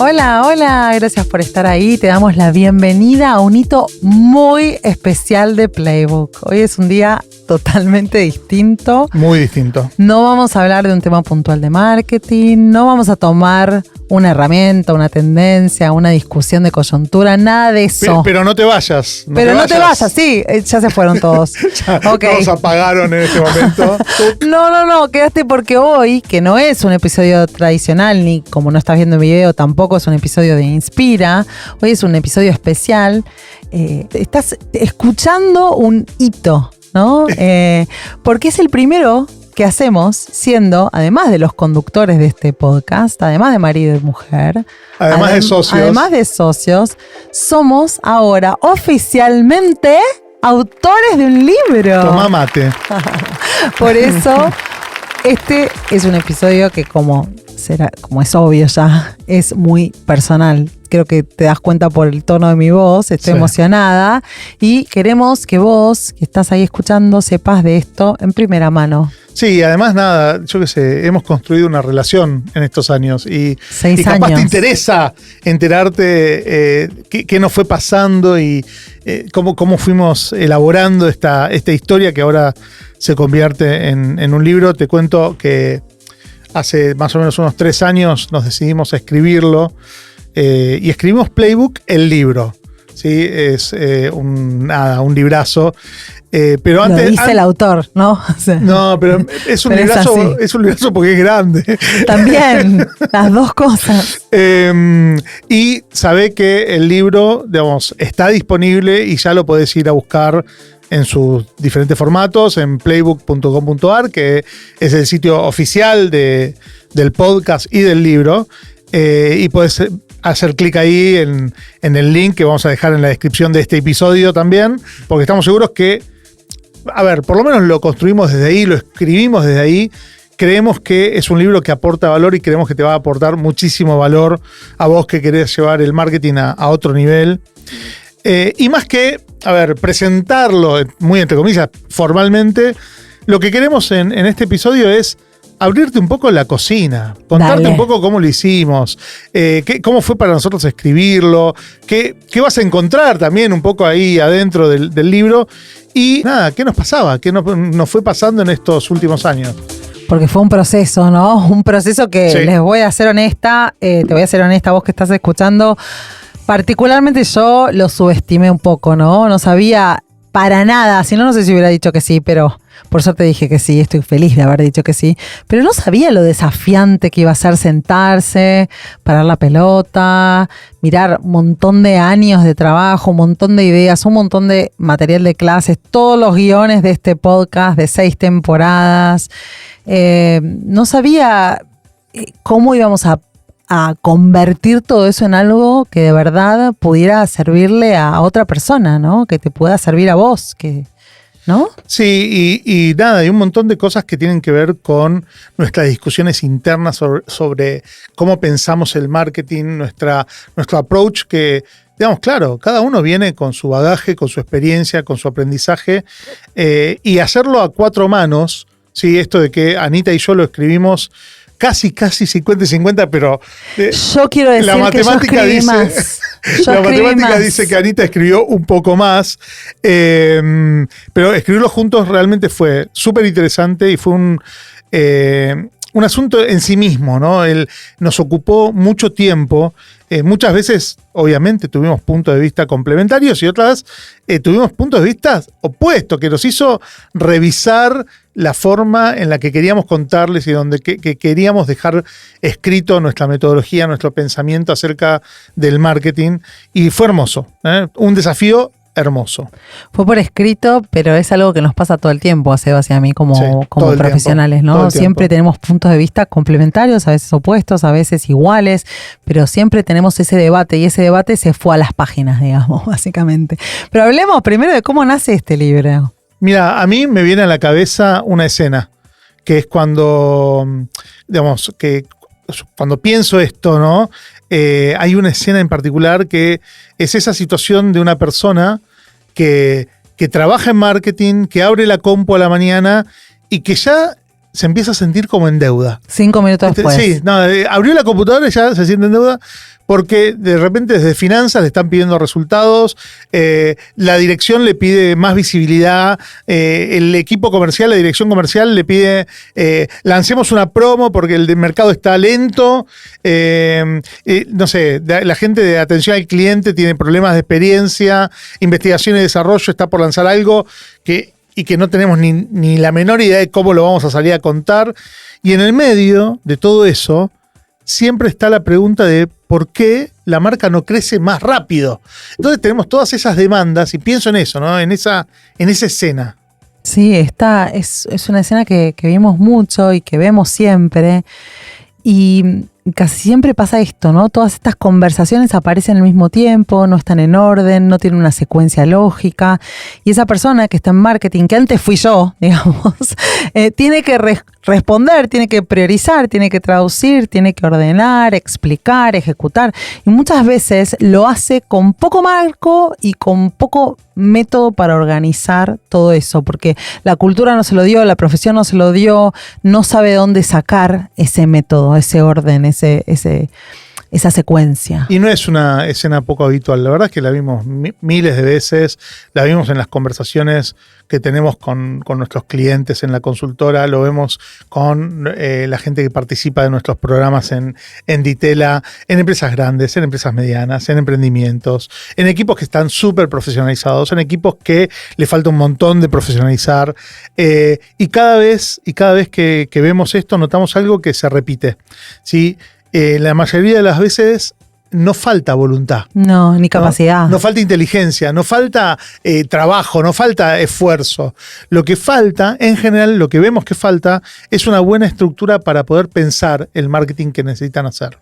Hola, hola, gracias por estar ahí. Te damos la bienvenida a un hito muy especial de Playbook. Hoy es un día totalmente distinto. Muy distinto. No vamos a hablar de un tema puntual de marketing, no vamos a tomar una herramienta, una tendencia, una discusión de coyuntura, nada de eso. Pero no te vayas. No te vayas, sí, ya se fueron todos. Okay. Todos apagaron en este momento. No, quédate porque hoy, que no es un episodio tradicional, ni como no estás viendo el video, tampoco es un episodio de Inspira, hoy es un episodio especial. Estás escuchando un hito, ¿no? Porque es el primero que hacemos siendo, además de los conductores de este podcast, además de marido y mujer, además de socios, somos ahora oficialmente autores de un libro. Tomá mate. Por eso, este es un episodio que como es obvio ya, es muy personal. Creo que te das cuenta por el tono de mi voz, estoy emocionada y queremos que vos, que estás ahí escuchando, sepas de esto en primera mano. Sí, además yo qué sé, hemos construido una relación en estos años y 6 capaz años. Te interesa enterarte qué nos fue pasando y cómo fuimos elaborando esta historia que ahora se convierte en un libro. Te cuento que hace más o menos unos 3 años nos decidimos a escribirlo y escribimos Playbook, el libro. Sí, es un librazo. Pero antes, lo dice el autor, ¿no? O sea, no, pero es un librazo porque es grande. También, las dos cosas. Y sabe que el libro, digamos, está disponible y ya lo podés ir a buscar en sus diferentes formatos, en playbook.com.ar, que es el sitio oficial del podcast y del libro. Y podés hacer clic ahí en el link que vamos a dejar en la descripción de este episodio también, porque estamos seguros que, a ver, por lo menos lo construimos desde ahí, lo escribimos desde ahí. Creemos que es un libro que aporta valor y creemos que te va a aportar muchísimo valor a vos que querés llevar el marketing a otro nivel. Y más que, a ver, presentarlo, muy entre comillas, formalmente, lo que queremos en este episodio es abrirte un poco la cocina, contarte un poco cómo lo hicimos, cómo fue para nosotros escribirlo, qué vas a encontrar también un poco ahí adentro del libro y nada, qué nos pasaba, qué nos fue pasando en estos últimos años. Porque fue un proceso, ¿no? Un proceso que les voy a ser honesta, te voy a ser honesta vos que estás escuchando. Particularmente yo lo subestimé un poco, ¿no? No sabía para nada, si no, no sé si hubiera dicho que sí, pero por suerte dije que sí, estoy feliz de haber dicho que sí. Pero no sabía lo desafiante que iba a ser sentarse, parar la pelota, mirar un montón de años de trabajo, un montón de ideas, un montón de material de clases, todos los guiones de este podcast de 6 temporadas. No sabía cómo íbamos a convertir todo eso en algo que de verdad pudiera servirle a otra persona, ¿no? Que te pueda servir a vos, ¿no? Sí, y nada, hay un montón de cosas que tienen que ver con nuestras discusiones internas sobre cómo pensamos el marketing, nuestro approach que, digamos, claro, cada uno viene con su bagaje, con su experiencia, con su aprendizaje, y hacerlo a 4 manos, ¿sí? Esto de que Anita y yo lo escribimos casi 50 y 50, pero yo quiero decir la matemática que yo escribí dice, más. La matemática dice que Anita escribió un poco más, pero escribirlo juntos realmente fue súper interesante y fue un asunto en sí mismo, ¿no? Nos ocupó mucho tiempo. Muchas veces, obviamente, tuvimos puntos de vista complementarios y otras tuvimos puntos de vista opuestos, que nos hizo revisar la forma en la que queríamos contarles y donde que queríamos dejar escrito nuestra metodología, nuestro pensamiento acerca del marketing. Y fue hermoso, un desafío hermoso. Fue por escrito, pero es algo que nos pasa todo el tiempo a Sebas y a mí como profesionales, ¿no? Siempre tenemos puntos de vista complementarios, a veces opuestos, a veces iguales, pero siempre tenemos ese debate y ese debate se fue a las páginas, digamos, básicamente. Pero hablemos primero de cómo nace este libro. Mira, a mí me viene a la cabeza una escena, que es cuando, digamos, que cuando pienso esto, ¿no? Hay una escena en particular que es esa situación de una persona que trabaja en marketing, que abre la compu a la mañana y que ya se empieza a sentir como en deuda. 5 minutos después. Sí, no, abrió la computadora y ya se siente en deuda porque de repente desde finanzas le están pidiendo resultados, la dirección le pide más visibilidad, el equipo comercial, la dirección comercial le pide lancemos una promo porque el mercado está lento, no sé, la gente de atención al cliente tiene problemas de experiencia, investigación y desarrollo está por lanzar algo y que no tenemos ni la menor idea de cómo lo vamos a salir a contar. Y en el medio de todo eso, siempre está la pregunta de por qué la marca no crece más rápido. Entonces tenemos todas esas demandas y pienso en eso, ¿no? En esa escena. Sí, es una escena que vimos mucho y que vemos siempre. Y casi siempre pasa esto, ¿no? Todas estas conversaciones aparecen al mismo tiempo, no están en orden, no tienen una secuencia lógica. Y esa persona que está en marketing, que antes fui yo, digamos, tiene que responder, tiene que priorizar, tiene que traducir, tiene que ordenar, explicar, ejecutar. Y muchas veces lo hace con poco marco y con poco método para organizar todo eso, porque la cultura no se lo dio, la profesión no se lo dio, no sabe de dónde sacar ese método, ese orden, esa secuencia. Y no es una escena poco habitual, la verdad es que la vimos miles de veces, la vimos en las conversaciones que tenemos con nuestros clientes en la consultora, lo vemos con la gente que participa de nuestros programas en Ditela, en empresas grandes, en empresas medianas, en emprendimientos, en equipos que están súper profesionalizados, en equipos que le falta un montón de profesionalizar, y cada vez que vemos esto notamos algo que se repite, ¿sí? La mayoría de las veces no falta voluntad. No, ni capacidad. No falta inteligencia, no falta trabajo, no falta esfuerzo. Lo que falta, en general, lo que vemos que falta es una buena estructura para poder pensar el marketing que necesitan hacer.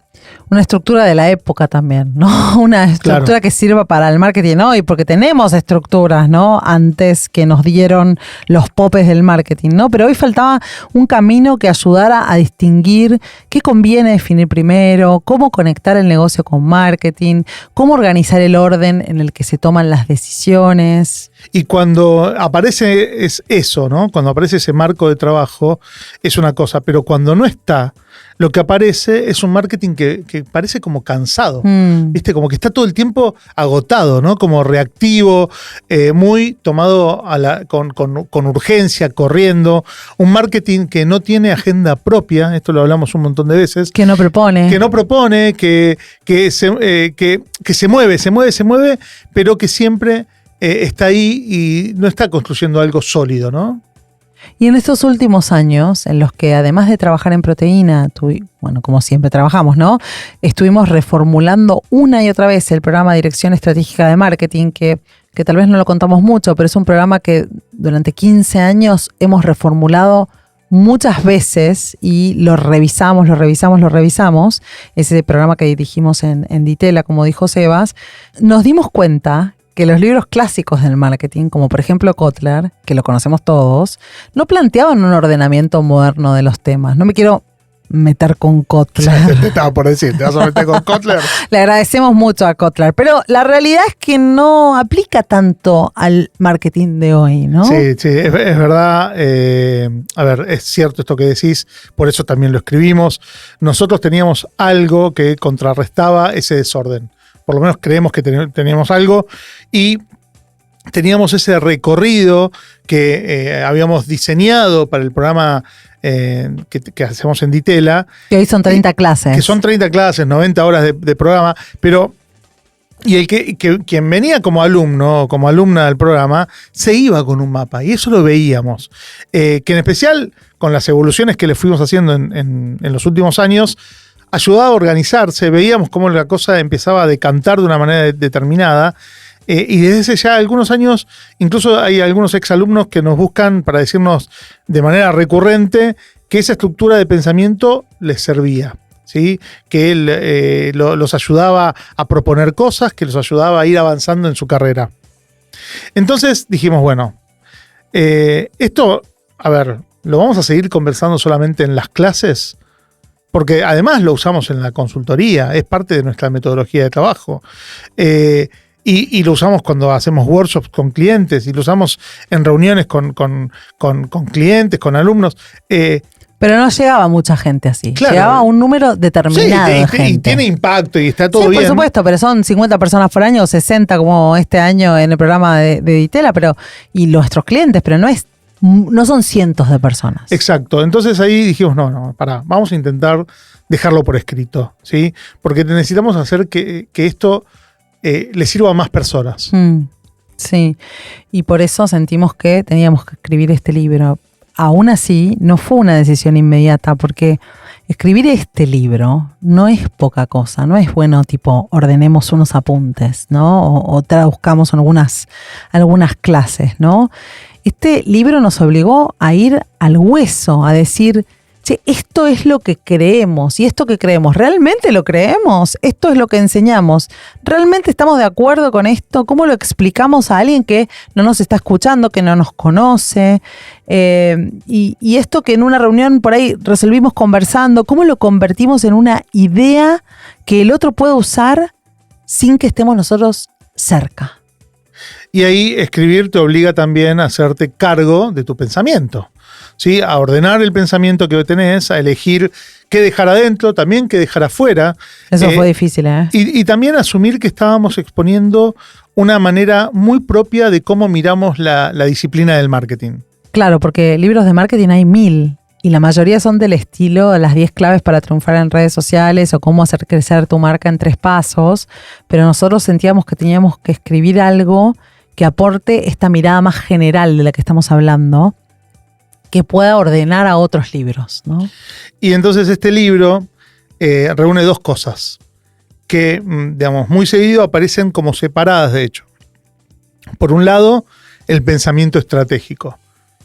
Una estructura de la época también, ¿no? Una estructura claro, que sirva para el marketing hoy, porque tenemos estructuras, ¿no? Antes que nos dieron los popes del marketing, ¿no? Pero hoy faltaba un camino que ayudara a distinguir qué conviene definir primero, cómo conectar el negocio con marketing, cómo organizar el orden en el que se toman las decisiones. Y cuando aparece eso, ¿no? Cuando aparece ese marco de trabajo, es una cosa, pero cuando no está, lo que aparece es un marketing que parece como cansado, ¿viste? Como que está todo el tiempo agotado, ¿no? Como reactivo, muy tomado con urgencia, corriendo. Un marketing que no tiene agenda propia, esto lo hablamos un montón de veces. Que no propone. Que se mueve, pero que siempre está ahí y no está construyendo algo sólido, ¿no? Y en estos últimos años, en los que además de trabajar en Proteína, como siempre trabajamos, ¿no? Estuvimos reformulando una y otra vez el programa Dirección Estratégica de Marketing, que tal vez no lo contamos mucho, pero es un programa que durante 15 años hemos reformulado muchas veces y lo revisamos. Ese programa que dirigimos en Ditela, como dijo Sebas, nos dimos cuenta que los libros clásicos del marketing, como por ejemplo Kotler, que lo conocemos todos, no planteaban un ordenamiento moderno de los temas. No me quiero meter con Kotler. Te estaba por decir, ¿te vas a meter con Kotler? Le agradecemos mucho a Kotler, pero la realidad es que no aplica tanto al marketing de hoy, ¿no? Sí, es verdad. A ver, es cierto esto que decís, por eso también lo escribimos. Nosotros teníamos algo que contrarrestaba ese desorden. Por lo menos creemos que teníamos algo y teníamos ese recorrido que habíamos diseñado para el programa que hacemos en Ditela. Que hoy son 30 clases. Que son 30 clases, 90 horas de programa, pero y quien venía como alumno o como alumna del programa se iba con un mapa y eso lo veíamos. Que en especial con las evoluciones que le fuimos haciendo en los últimos años, ayudaba a organizarse, veíamos cómo la cosa empezaba a decantar de una manera determinada, y desde hace ya algunos años, incluso hay algunos exalumnos que nos buscan para decirnos de manera recurrente que esa estructura de pensamiento les servía, ¿sí? Que él los ayudaba a proponer cosas, que los ayudaba a ir avanzando en su carrera. Entonces dijimos, bueno, esto, a ver, ¿lo vamos a seguir conversando solamente en las clases? Porque además lo usamos en la consultoría, es parte de nuestra metodología de trabajo. Y lo usamos cuando hacemos workshops con clientes, y lo usamos en reuniones con clientes, con alumnos. Pero no llegaba mucha gente así. Claro. Llegaba un número determinado de gente. Y tiene impacto y está todo sí, bien. por supuesto, pero son 50 personas por año o 60 como este año en el programa de Ditela, y nuestros clientes, pero no son cientos de personas. Exacto. Entonces ahí dijimos, no, pará, vamos a intentar dejarlo por escrito, ¿sí? Porque necesitamos hacer que esto le sirva a más personas. Sí, y por eso sentimos que teníamos que escribir este libro. Aún así, no fue una decisión inmediata, porque escribir este libro no es poca cosa, no es bueno, tipo, ordenemos unos apuntes, ¿no? O traduzcamos algunas clases, ¿no? Este libro nos obligó a ir al hueso, a decir, che, esto es lo que creemos, y esto que creemos, ¿realmente lo creemos? Esto es lo que enseñamos. ¿Realmente estamos de acuerdo con esto? ¿Cómo lo explicamos a alguien que no nos está escuchando, que no nos conoce? Y esto que en una reunión por ahí resolvimos conversando, ¿cómo lo convertimos en una idea que el otro puede usar sin que estemos nosotros cerca? Y ahí escribir te obliga también a hacerte cargo de tu pensamiento, ¿sí? A ordenar el pensamiento que tenés, a elegir qué dejar adentro, también qué dejar afuera. Eso fue difícil, ¿eh? Y también asumir que estábamos exponiendo una manera muy propia de cómo miramos la disciplina del marketing. Claro, porque libros de marketing hay 1000. Y la mayoría son del estilo las 10 claves para triunfar en redes sociales o cómo hacer crecer tu marca en 3 pasos. Pero nosotros sentíamos que teníamos que escribir algo que aporte esta mirada más general de la que estamos hablando, que pueda ordenar a otros libros, ¿no? Y entonces este libro reúne 2 cosas que, digamos, muy seguido aparecen como separadas, de hecho. Por un lado, el pensamiento estratégico.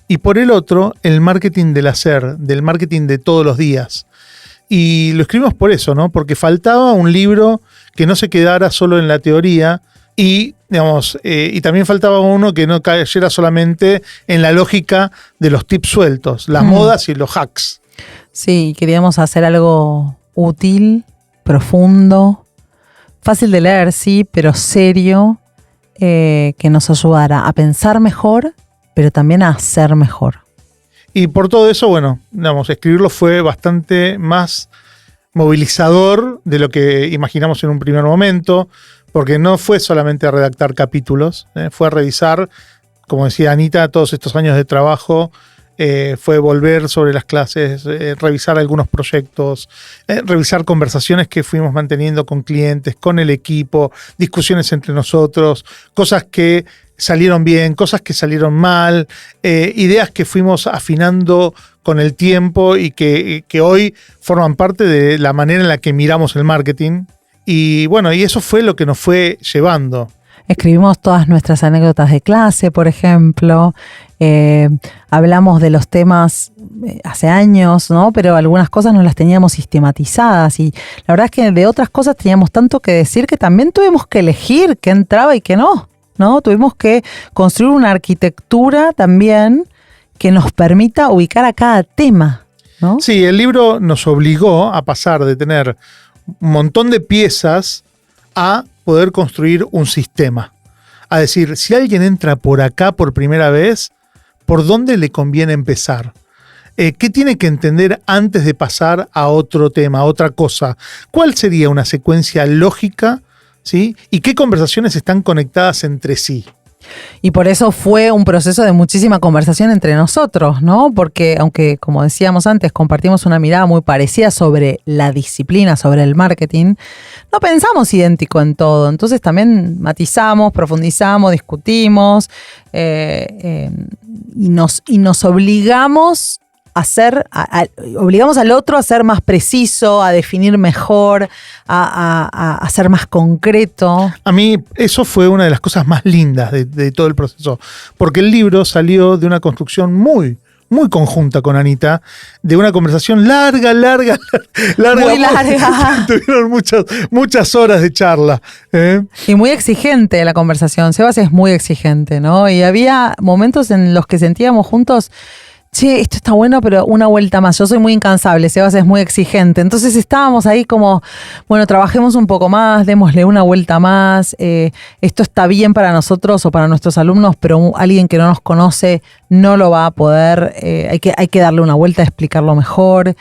Y por el otro, el marketing del hacer, del marketing de todos los días. Y lo escribimos por eso, ¿no? Porque faltaba un libro que no se quedara solo en la teoría y, digamos, y también faltaba uno que no cayera solamente en la lógica de los tips sueltos, las modas y los hacks. Sí, queríamos hacer algo útil, profundo, fácil de leer, sí, pero serio, que nos ayudara a pensar mejor, pero también a hacer mejor. Y por todo eso, bueno, digamos, escribirlo fue bastante más movilizador de lo que imaginamos en un primer momento, porque no fue solamente redactar capítulos, fue revisar, como decía Anita, todos estos años de trabajo, fue volver sobre las clases, revisar algunos proyectos, revisar conversaciones que fuimos manteniendo con clientes, con el equipo, discusiones entre nosotros, cosas que salieron bien, cosas que salieron mal, ideas que fuimos afinando con el tiempo y que hoy forman parte de la manera en la que miramos el marketing. Y bueno, y eso fue lo que nos fue llevando. Escribimos todas nuestras anécdotas de clase, por ejemplo. Hablamos de los temas hace años, ¿no? Pero algunas cosas no las teníamos sistematizadas. Y la verdad es que de otras cosas teníamos tanto que decir que también tuvimos que elegir qué entraba y qué no, ¿no? Tuvimos que construir una arquitectura también que nos permita ubicar a cada tema, ¿no? Sí, el libro nos obligó a pasar de tener un montón de piezas a poder construir un sistema. A decir, si alguien entra por acá por primera vez, ¿por dónde le conviene empezar? ¿Qué tiene que entender antes de pasar a otro tema, a otra cosa? ¿Cuál sería una secuencia lógica? ¿Sí? ¿Y qué conversaciones están conectadas entre sí? Y por eso fue un proceso de muchísima conversación entre nosotros, ¿no? Porque aunque, como decíamos antes, compartimos una mirada muy parecida sobre la disciplina, sobre el marketing, no pensamos idéntico en todo. Entonces también matizamos, profundizamos, discutimos y nos obligamos obligamos al otro a ser más preciso, a definir mejor, a ser más concreto. A mí eso fue una de las cosas más lindas de todo el proceso, porque el libro salió de una construcción muy conjunta con Anita, de una conversación larga. Muy larga. Tuvieron muchas horas de charla. Y muy exigente la conversación. Sebas es muy exigente, ¿no? Y había momentos en los que sentíamos juntos, che, esto está bueno, pero una vuelta más. Yo soy muy incansable, Sebas es muy exigente. Entonces estábamos ahí como, bueno, trabajemos un poco más, démosle una vuelta más. Esto está bien para nosotros o para nuestros alumnos, pero alguien que no nos conoce no lo va a poder. Hay que darle una vuelta, explicarlo mejor.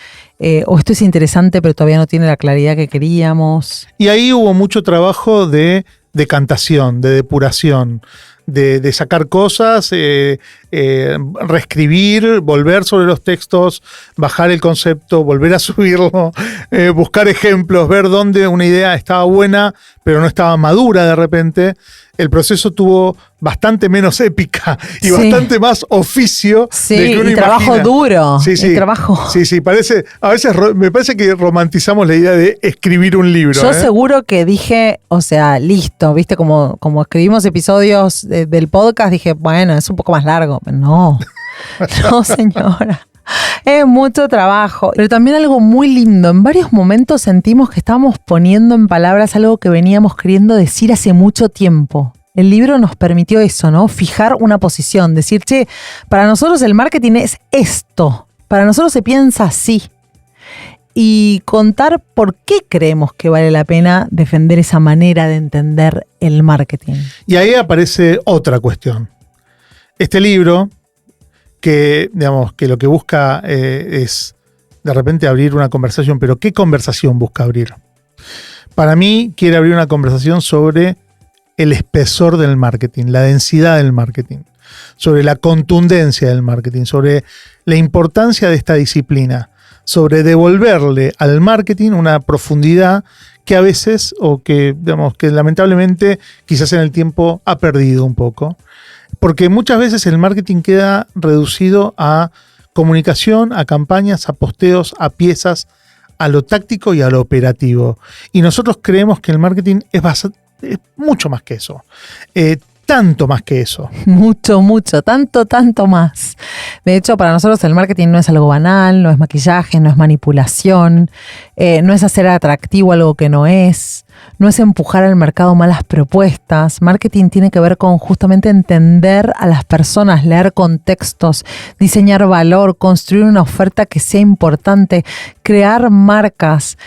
O esto es interesante, pero todavía no tiene la claridad que queríamos. Y ahí hubo mucho trabajo de decantación, de depuración, de sacar cosas, reescribir, volver sobre los textos, bajar el concepto, volver a subirlo, buscar ejemplos, ver dónde una idea estaba buena, pero no estaba madura de repente. El proceso tuvo bastante menos épica y bastante más oficio de que uno y trabajo imagina. duro. Sí. Trabajo. Sí, a veces me parece que romantizamos la idea de escribir un libro. Yo seguro que dije, o sea, listo, viste, como escribimos episodios del podcast, dije, bueno, es un poco más largo. No, no, señora. Es mucho trabajo, pero también algo muy lindo. En varios momentos sentimos que estábamos poniendo en palabras algo que veníamos queriendo decir hace mucho tiempo. El libro nos permitió eso, ¿no? Fijar una posición, decir, che, para nosotros el marketing es esto, para nosotros se piensa así. Y contar por qué creemos que vale la pena defender esa manera de entender el marketing. Y ahí aparece otra cuestión. Este libro, que digamos que lo que busca es de repente abrir una conversación, pero ¿qué conversación busca abrir? Para mí quiere abrir una conversación sobre el espesor del marketing, la densidad del marketing, sobre la contundencia del marketing, sobre la importancia de esta disciplina, sobre devolverle al marketing una profundidad que a veces, o que digamos que lamentablemente quizás en el tiempo ha perdido un poco. Porque muchas veces el marketing queda reducido a comunicación, a campañas, a posteos, a piezas, a lo táctico y a lo operativo. Y nosotros creemos que el marketing es mucho más que eso. Tanto más que eso. Mucho, tanto más. De hecho, para nosotros el marketing no es algo banal, no es maquillaje, no es manipulación, no es hacer atractivo algo que no es empujar al mercado malas propuestas. Marketing tiene que ver con justamente entender a las personas, leer contextos, diseñar valor, construir una oferta que sea importante, crear marcas,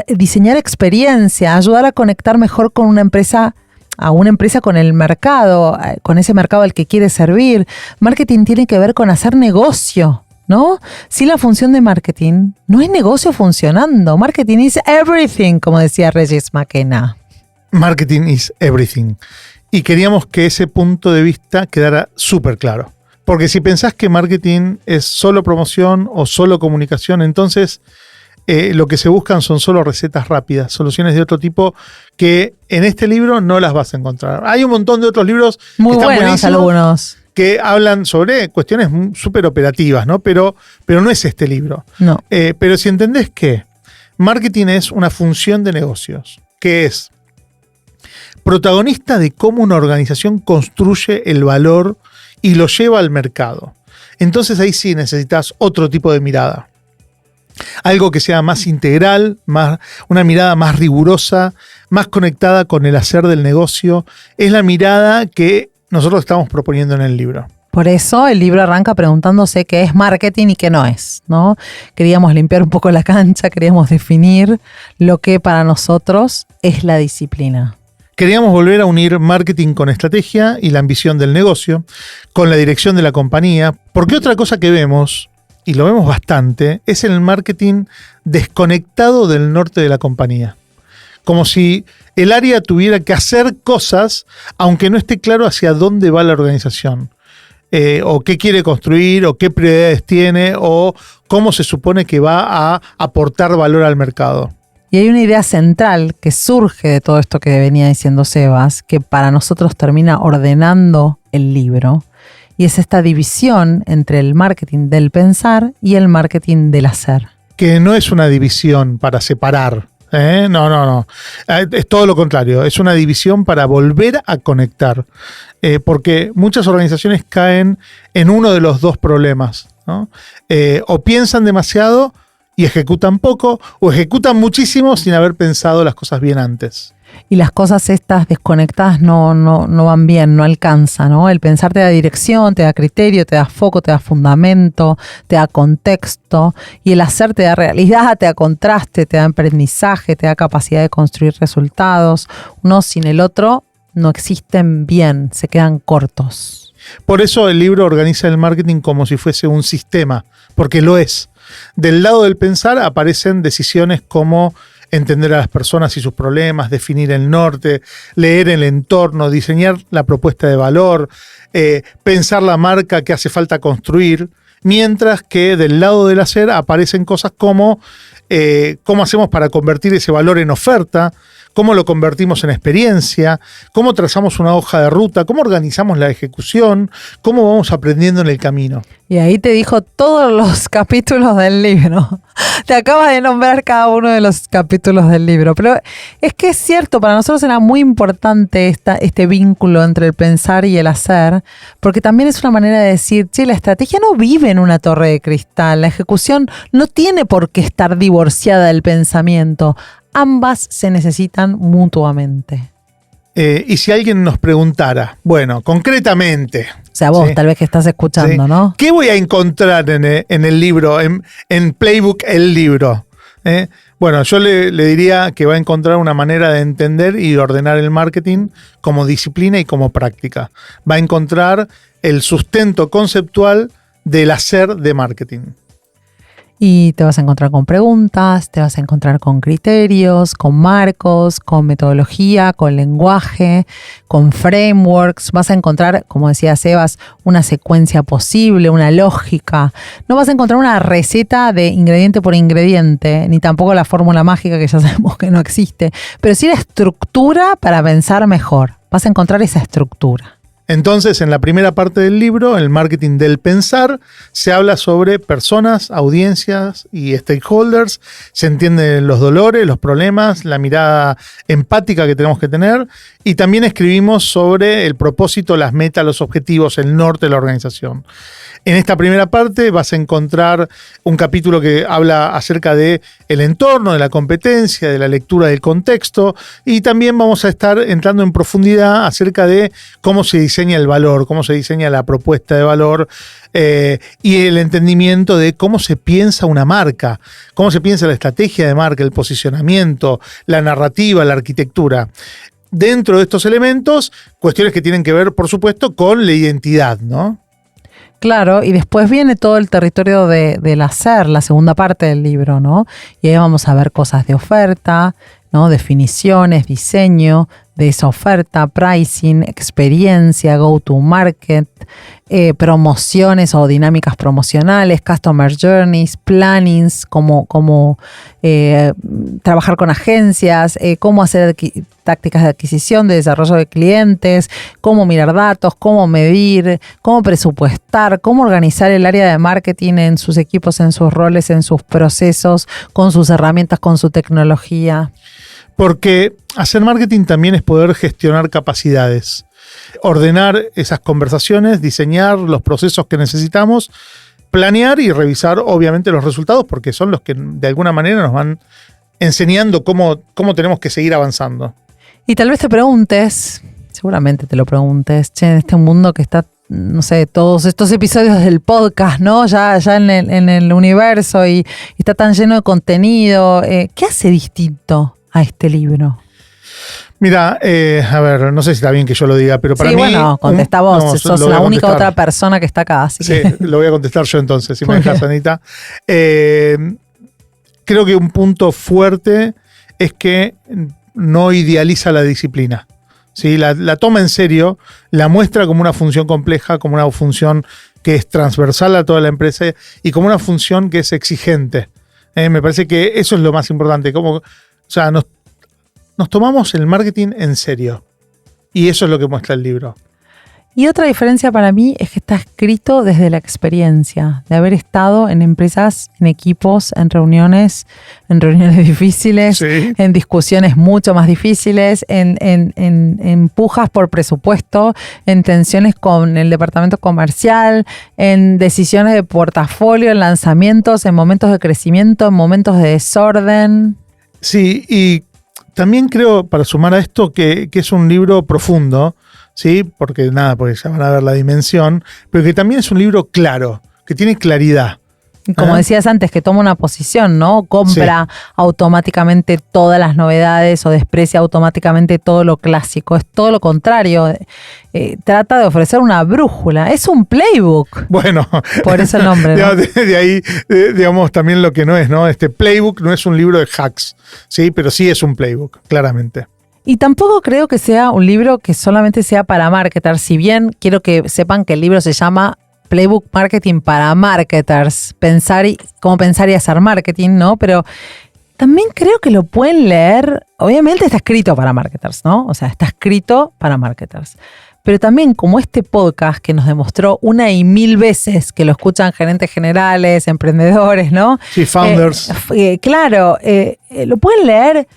diseñar experiencia, ayudar a conectar mejor con una empresa con el mercado, con ese mercado al que quiere servir. Marketing tiene que ver con hacer negocio, ¿no? Sin la función de marketing, no hay negocio funcionando. Marketing is everything, como decía Regis McKenna. Marketing is everything. Y queríamos que ese punto de vista quedara súper claro. Porque si pensás que marketing es solo promoción o solo comunicación, entonces lo que se buscan son solo recetas rápidas, soluciones de otro tipo que en este libro no las vas a encontrar. Hay un montón de otros libros muy buenos algunos que hablan sobre cuestiones súper operativas, ¿no? Pero no es este libro. No. Pero si entendés que marketing es una función de negocios, que es protagonista de cómo una organización construye el valor y lo lleva al mercado, entonces ahí sí necesitas otro tipo de mirada. Algo que sea más integral, una mirada más rigurosa, más conectada con el hacer del negocio. Es la mirada que nosotros estamos proponiendo en el libro. Por eso el libro arranca preguntándose qué es marketing y qué no es, ¿no? Queríamos limpiar un poco la cancha, queríamos definir lo que para nosotros es la disciplina. Queríamos volver a unir marketing con estrategia y la ambición del negocio, con la dirección de la compañía, porque otra cosa que vemos, y lo vemos bastante, es el marketing desconectado del norte de la compañía. Como si el área tuviera que hacer cosas, aunque no esté claro hacia dónde va la organización. O qué quiere construir, o qué prioridades tiene, o cómo se supone que va a aportar valor al mercado. Y hay una idea central que surge de todo esto que venía diciendo Sebas, que para nosotros termina ordenando el libro. Y es esta división entre el marketing del pensar y el marketing del hacer. Que no es una división para separar. No. Es todo lo contrario. Es una división para volver a conectar. Porque muchas organizaciones caen en uno de los dos problemas, ¿no? O piensan demasiado y ejecutan poco, o ejecutan muchísimo sin haber pensado las cosas bien antes. Y las cosas estas desconectadas no van bien, no alcanzan, ¿no? El pensar te da dirección, te da criterio, te da foco, te da fundamento, te da contexto. Y el hacer te da realidad, te da contraste, te da aprendizaje, te da capacidad de construir resultados. Uno sin el otro no existen bien, se quedan cortos. Por eso el libro organiza el marketing como si fuese un sistema, porque lo es. Del lado del pensar aparecen decisiones como entender a las personas y sus problemas, definir el norte, leer el entorno, diseñar la propuesta de valor, pensar la marca que hace falta construir, mientras que del lado del hacer aparecen cosas como cómo hacemos para convertir ese valor en oferta, cómo lo convertimos en experiencia, cómo trazamos una hoja de ruta, cómo organizamos la ejecución, cómo vamos aprendiendo en el camino. Y ahí te dijo todos los capítulos del libro. Te acabas de nombrar cada uno de los capítulos del libro. Pero es que es cierto, para nosotros era muy importante este vínculo entre el pensar y el hacer, porque también es una manera de decir, che, la estrategia no vive en una torre de cristal, la ejecución no tiene por qué estar divorciada del pensamiento. Ambas se necesitan mutuamente. Y si alguien nos preguntara, bueno, concretamente... O sea, vos, ¿sí? Tal vez que estás escuchando, ¿sí? ¿No? ¿Qué voy a encontrar en el libro, en Playbook el libro? Bueno, yo le diría que va a encontrar una manera de entender y ordenar el marketing como disciplina y como práctica. Va a encontrar el sustento conceptual del hacer de marketing. Y te vas a encontrar con preguntas, te vas a encontrar con criterios, con marcos, con metodología, con lenguaje, con frameworks. Vas a encontrar, como decía Sebas, una secuencia posible, una lógica. No vas a encontrar una receta de ingrediente por ingrediente, ni tampoco la fórmula mágica que ya sabemos que no existe, pero sí la estructura para pensar mejor. Vas a encontrar esa estructura. Entonces, en la primera parte del libro, el marketing del pensar, se habla sobre personas, audiencias y stakeholders. Se entienden los dolores, los problemas, la mirada empática que tenemos que tener. Y también escribimos sobre el propósito, las metas, los objetivos, el norte de la organización. En esta primera parte vas a encontrar un capítulo que habla acerca de el entorno, de la competencia, de la lectura del contexto, y también vamos a estar entrando en profundidad acerca de cómo se diseña el valor, cómo se diseña la propuesta de valor y el entendimiento de cómo se piensa una marca, cómo se piensa la estrategia de marca, el posicionamiento, la narrativa, la arquitectura. Dentro de estos elementos, cuestiones que tienen que ver, por supuesto, con la identidad, ¿no? Claro, y después viene todo el territorio del hacer, la segunda parte del libro, ¿no? Y ahí vamos a ver cosas de oferta, ¿no? Definiciones, diseño de esa oferta, pricing, experiencia, go to market, promociones o dinámicas promocionales, customer journeys, plannings, cómo trabajar con agencias, cómo hacer tácticas de adquisición, de desarrollo de clientes, cómo mirar datos, cómo medir, cómo presupuestar, cómo organizar el área de marketing en sus equipos, en sus roles, en sus procesos, con sus herramientas, con su tecnología. Porque hacer marketing también es poder gestionar capacidades, ordenar esas conversaciones, diseñar los procesos que necesitamos, planear y revisar obviamente los resultados, porque son los que de alguna manera nos van enseñando cómo tenemos que seguir avanzando. Y tal vez te preguntes, seguramente te lo preguntes, che, en este mundo que está, no sé, todos estos episodios del podcast, ¿no? Ya en el universo y está tan lleno de contenido, ¿qué hace distinto a este libro? Mira, a ver, no sé si está bien que yo lo diga, pero para mí... Sí, bueno, contesta vos, no, sos la única otra persona que está acá. Así sí, que... lo voy a contestar yo entonces, si me dejas, Anita. Creo que un punto fuerte es que no idealiza la disciplina. ¿Sí? La toma en serio, la muestra como una función compleja, como una función que es transversal a toda la empresa y como una función que es exigente. Me parece que eso es lo más importante. O sea, nos tomamos el marketing en serio. Y eso es lo que muestra el libro. Y otra diferencia para mí es que está escrito desde la experiencia, de haber estado en empresas, en equipos, en reuniones difíciles, sí, en discusiones mucho más difíciles, en pujas por presupuesto, en tensiones con el departamento comercial, en decisiones de portafolio, en lanzamientos, en momentos de crecimiento, en momentos de desorden. Sí, y también creo, para sumar a esto, que es un libro profundo, ¿sí? Porque ya van a ver la dimensión, pero que también es un libro claro, que tiene claridad. Como decías antes, que toma una posición, ¿no? Compra automáticamente todas las novedades o desprecia automáticamente todo lo clásico. Es todo lo contrario. Trata de ofrecer una brújula. Es un playbook. Bueno. Por eso el nombre, ¿no? De ahí, digamos, también lo que no es, ¿no? Este playbook no es un libro de hacks, ¿sí? Pero sí es un playbook, claramente. Y tampoco creo que sea un libro que solamente sea para marketers. Si bien quiero que sepan que el libro se llama Playbook Marketing para Marketers, cómo pensar y hacer marketing, ¿no? Pero también creo que lo pueden leer, obviamente está escrito para marketers, ¿no? O sea, está escrito para marketers. Pero también como este podcast que nos demostró 1 y 1000 veces que lo escuchan gerentes generales, emprendedores, ¿no? Sí, founders. Claro, lo pueden leer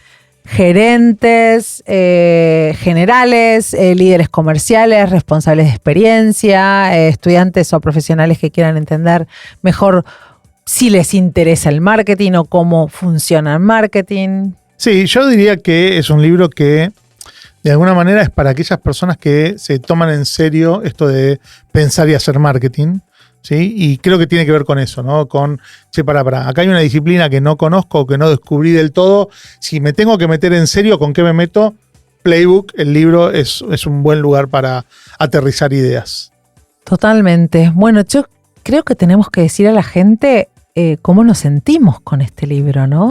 gerentes, generales, líderes comerciales, responsables de experiencia, estudiantes o profesionales que quieran entender mejor si les interesa el marketing o cómo funciona el marketing. Sí, yo diría que es un libro que de alguna manera es para aquellas personas que se toman en serio esto de pensar y hacer marketing. ¿Sí? Y creo que tiene que ver con eso, ¿no? Acá hay una disciplina que no conozco, que no descubrí del todo. Si me tengo que meter en serio, ¿con qué me meto? Playbook, el libro, es un buen lugar para aterrizar ideas. Totalmente. Bueno, yo creo que tenemos que decir a la gente cómo nos sentimos con este libro, ¿no?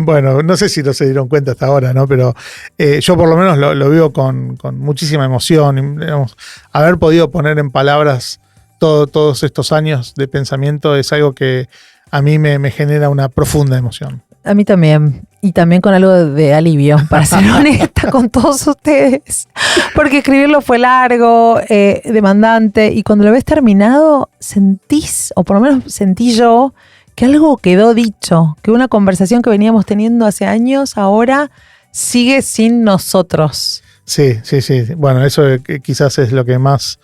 Bueno, no sé si no se dieron cuenta hasta ahora, ¿no? Pero yo por lo menos lo veo con muchísima emoción. Digamos, haber podido poner en palabras todos estos años de pensamiento es algo que a mí me genera una profunda emoción. A mí también. Y también con algo de alivio, para ser honesta con todos ustedes. Porque escribirlo fue largo, demandante, y cuando lo ves terminado, sentís, o por lo menos sentí yo, que algo quedó dicho, que una conversación que veníamos teniendo hace años ahora sigue sin nosotros. Sí. Bueno, eso quizás es lo que más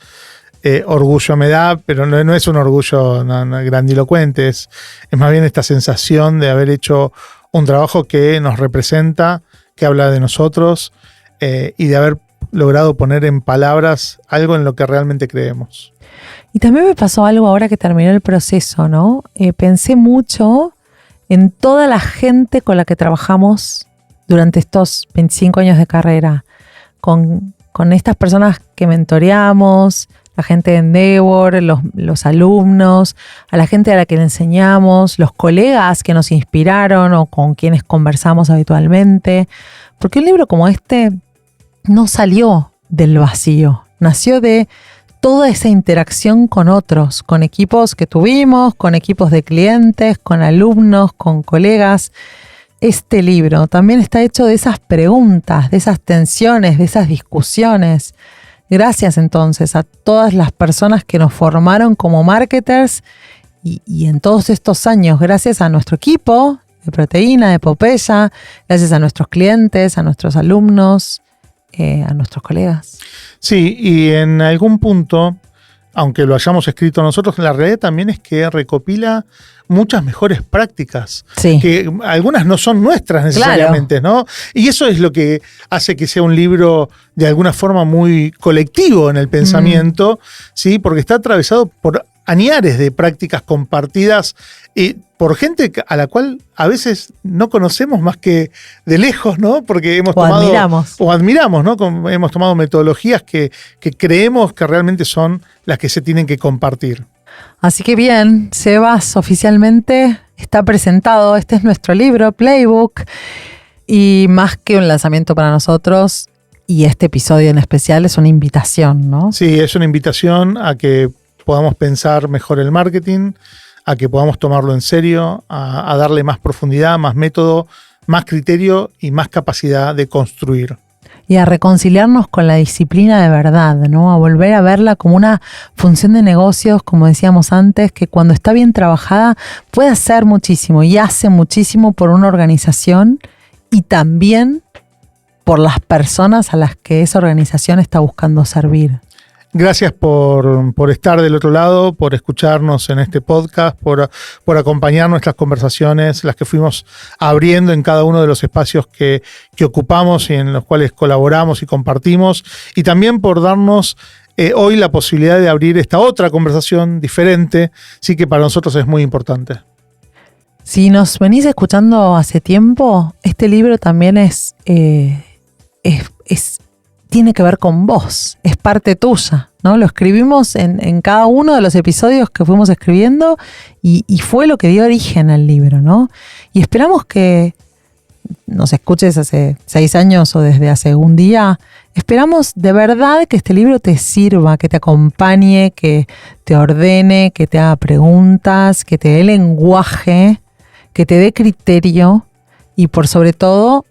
orgullo me da, pero no es un orgullo grandilocuente, es más bien esta sensación de haber hecho un trabajo que nos representa, que habla de nosotros y de haber logrado poner en palabras algo en lo que realmente creemos. Y también me pasó algo ahora que terminó el proceso, ¿no? Pensé mucho en toda la gente con la que trabajamos durante estos 25 años de carrera, con estas personas que mentoreamos, la gente de Endeavor, los alumnos, a la gente a la que le enseñamos, los colegas que nos inspiraron o con quienes conversamos habitualmente. Porque un libro como este no salió del vacío, nació de toda esa interacción con otros, con equipos que tuvimos, con equipos de clientes, con alumnos, con colegas. Este libro también está hecho de esas preguntas, de esas tensiones, de esas discusiones. Gracias entonces a todas las personas que nos formaron como marketers y en todos estos años, gracias a nuestro equipo de Proteína, de Popeya, gracias a nuestros clientes, a nuestros alumnos, a nuestros colegas. Sí, y en algún punto, aunque lo hayamos escrito nosotros, la realidad también es que recopila muchas mejores prácticas, sí, que algunas no son nuestras necesariamente, claro, ¿no? Y eso es lo que hace que sea un libro de alguna forma muy colectivo en el pensamiento, ¿sí? Porque está atravesado por añares de prácticas compartidas por gente a la cual a veces no conocemos más que de lejos, ¿no? Porque hemos admiramos, ¿no? Hemos tomado metodologías que creemos que realmente son las que se tienen que compartir. Así que bien, Sebas, oficialmente está presentado. Este es nuestro libro, Playbook, y más que un lanzamiento para nosotros, y este episodio en especial es una invitación, ¿no? Sí, es una invitación a que podamos pensar mejor el marketing, a que podamos tomarlo en serio, a darle más profundidad, más método, más criterio y más capacidad de construir. Y a reconciliarnos con la disciplina de verdad, ¿no? A volver a verla como una función de negocios, como decíamos antes, que cuando está bien trabajada puede hacer muchísimo y hace muchísimo por una organización y también por las personas a las que esa organización está buscando servir. Gracias por estar del otro lado, por escucharnos en este podcast, por acompañar nuestras conversaciones, las que fuimos abriendo en cada uno de los espacios que ocupamos y en los cuales colaboramos y compartimos, y también por darnos hoy la posibilidad de abrir esta otra conversación diferente, sí que para nosotros es muy importante. Si nos venís escuchando hace tiempo, este libro también tiene que ver con vos, es parte tuya, ¿no? Lo escribimos en cada uno de los episodios que fuimos escribiendo y fue lo que dio origen al libro, ¿no? Y esperamos que nos escuches hace 6 años o desde hace un día. Esperamos de verdad que este libro te sirva, que te acompañe, que te ordene, que te haga preguntas, que te dé lenguaje, que te dé criterio y por sobre todo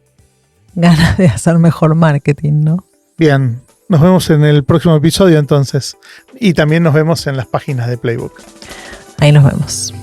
ganas de hacer mejor marketing, ¿no? Bien, nos vemos en el próximo episodio entonces. Y también nos vemos en las páginas de Playbook. Ahí nos vemos.